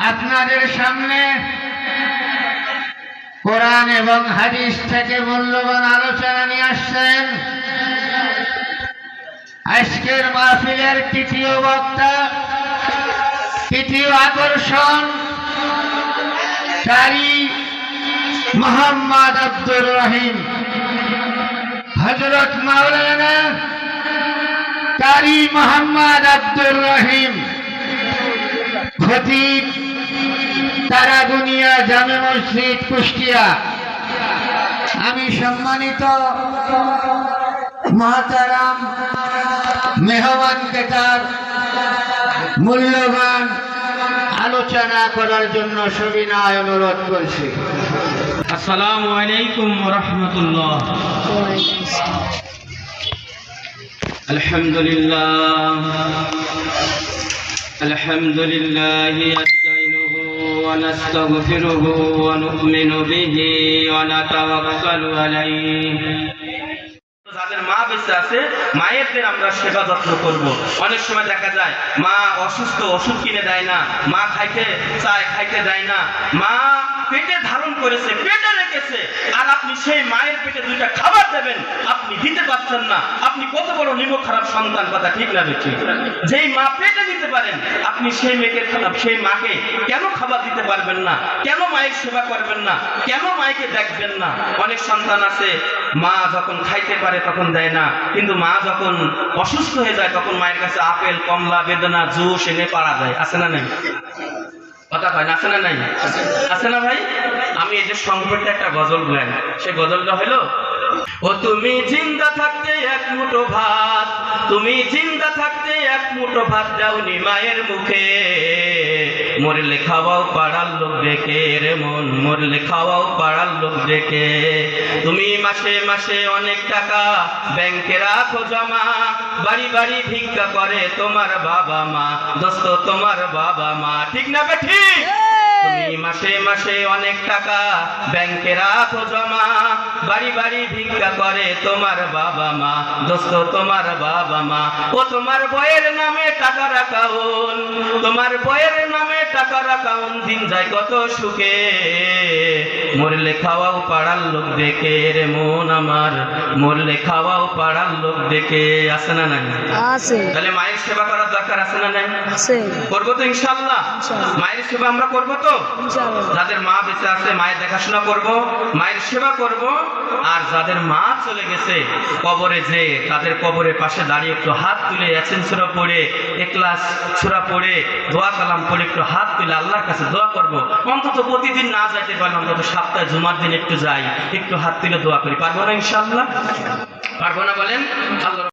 আপনাদের সামনে কোরআন এবং হাদিস থেকে মূল্যবান আলোচনা নিয়ে আসছেন আজকের মাহফিলের তৃতীয় বক্তা, তৃতীয় আকর্ষণ কারি মোহাম্মদ আব্দুর রহিম, হযরত মাওলানা কারি মোহাম্মদ আব্দুর রহিম, খতিব তারাগুনিয়া জামে মসজিদ কুষ্টিয়া। আমি সম্মানিত মহতারাম মেহমানকে তার মূল্যবান আলোচনা করার জন্য সবিনয় অনুরোধ করছি। আসসালামু আলাইকুম ওয়া রাহমাতুল্লাহ। আলহামদুলিল্লাহ আলহামদুলিল্লাহি নাস্তাইনুহু ওয়া নাস্তাগফিরুহু ওয়া নু'মিনু বিহি ওয়া নাতাওয়াক্কালু আলাইহি। যাদের মা বেঁচে আছে মায়েদের আমরা সেবা যত্ন করব। অনেক সময় দেখা যায় মা অসুস্থ, ওষুধ কিনে দেয় না, মা খাইতে চায় খাইতে দেয় না, মা পেটে ধারণ করেছে, পেটে রেখেছে, আর আপনি সেই মায়ের পেটে দুইটা খাবার দেবেন, আপনি দিতে পারছেন না। আপনি কত বড় নিমক খারাপ সন্তান, কথা ঠিক না বেশি? যেই মা পেটে দিতে পারেন আপনি সেই মেয়েকে সেই মাকে কেন খাবার দিতে পারবেন না? কেন মায়ের সেবা করবেন না? কেন মায়েকে দেখবেন না? অনেক সন্তান আছে মা যখন খাইতে পারে তখন দেয় না, কিন্তু মা যখন অসুস্থ হয়ে যায় তখন মায়ের কাছে আপেল, কমলা, বেদনা, জুস এনে পাড়া দেয়। আছে না নাই? কথা কয় না? আছে না নাই? আছে না ভাই? আমি এই যে সংকটে একটা গজল গাই, সে গজলটা হলো, ও তুমি জিন্দা থাকতে এক মুঠো ভাত, তুমি জিন্দা থাকতে এক মুঠো ভাত দাওনি মায়ের মুখে, মরলে খাওয়াও পাড়ার লোক দেখে রে মন, মরলে খাওয়াও পাড়ার লোক দেখে। তুমি মাসে মাসে অনেক টাকা ব্যাংকে রাখো জমা, বাড়ি বাড়ি ভিক্ষা করে তোমার বাবা মা, দোস্ত তোমার বাবা মা। ঠিক না বে ঠিক? তুমি মাসে মাসে অনেক টাকা ব্যাংকে রাখো জমা, বাড়ি বাড়ি ভিক্ষা করে তোমার বাবা মা, দোস্ত তোমার বাবা মা। ও তোমার বয়ের নামে টাকা রাখাউন, তোমার বয়ের নামে টাকা রাখাউন, দিন যায় কত সুখে, মরলে খাওয়াও পাড়ার লোক দেখে রে মন আমার, মরলে খাওয়াও পাড়ার লোক দেখে। আছে না নাই? আছে। তাহলে মায়ের সেবা করার দরকার আছে না নাই? আছে। করবো তো ইনশাআল্লাহ? মায়ের সেবা আমরা করবো তো? যাদের মা বেঁচে আছে মায়ের দেখাশোনা করব, মায়ের সেবা করব। আর যাদের মা চলে গেছে কবরে, যে তাদের কবরের পাশে দাঁড়িয়ে একটু হাত তুলে ইয়াসিন সূরা পড়ে, ইখলাস সূরা পড়ে, দোয়া কালাম পড়ে একটু হাত তুলে আল্লাহর কাছে দোয়া করব। অন্তত প্রতিদিন না যাইতে পারলে অন্তত সপ্তাহে জুমার দিন একটু যাই, একটু হাত তুলে দোয়া করি। পারবো না ইনশাআল্লাহ? পারবো না বলেন? আল্লাহ